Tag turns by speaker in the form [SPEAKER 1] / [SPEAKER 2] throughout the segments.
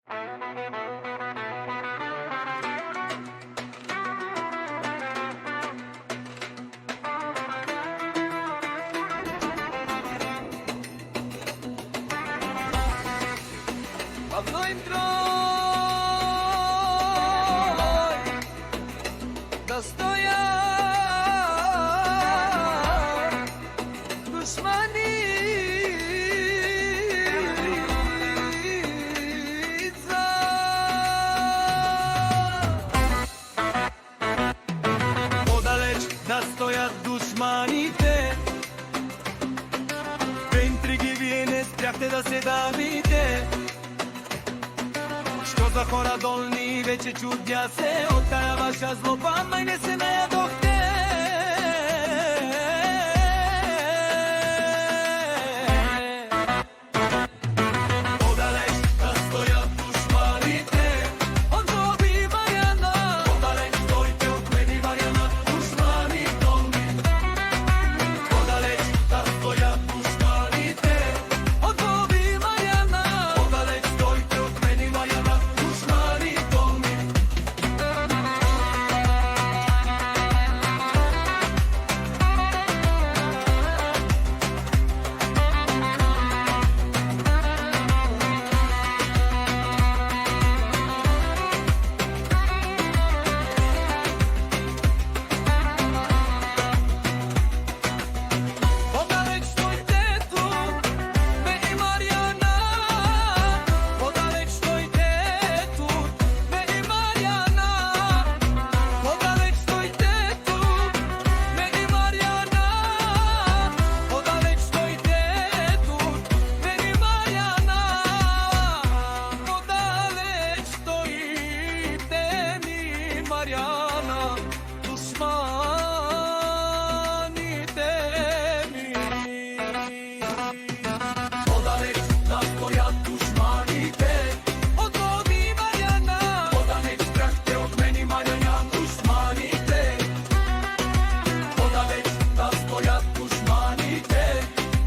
[SPEAKER 1] Cuando entró Dostoyevski, dușmanița. Odaleci da stoja dušmanite, pe intriги вие не спряхте да се давите. Що за хора долни, вече чудя се от тая ваша злоба, май не се наядохте. Отдалеч да стоят душманите, от злоби Марияна. Отдалеч стойте от мене, Марияна, душмани долни. Отдалеч да стоят душманите, от злоби Марияна. Отдалеч стойте от мене, Марияна, душмани долни. Отдалеч стойте тут, мене, Марияна. Отдалеч стойте тут, мене, Марияна. Отдалеч стойте тут, мене, Марияна. Отдалеч стойте тут, мене, Марияна. Отдалеч стойте ми, Марияна, душманите ми. Отдалеч да стоят душманите, от злоби Марияна. Отдалеч спряхте от мене, Марияна, душманите. Отдалеч да стоят душманите,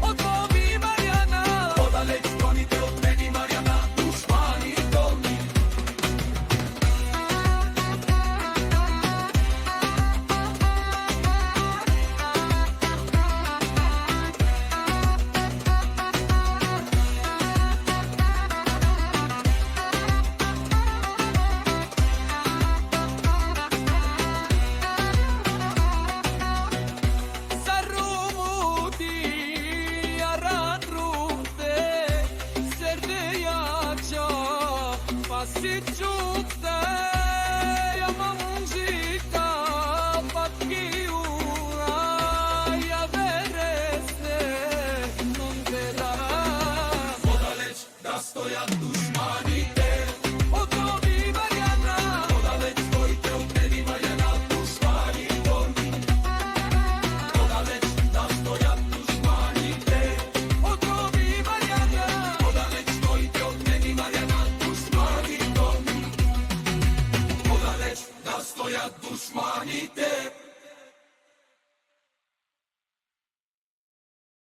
[SPEAKER 1] от злоби Марияна. Отдалеч гоните от мене, Марияна, душмани долни. Sarumuti aradrumte, serdeyaca pasitçukte.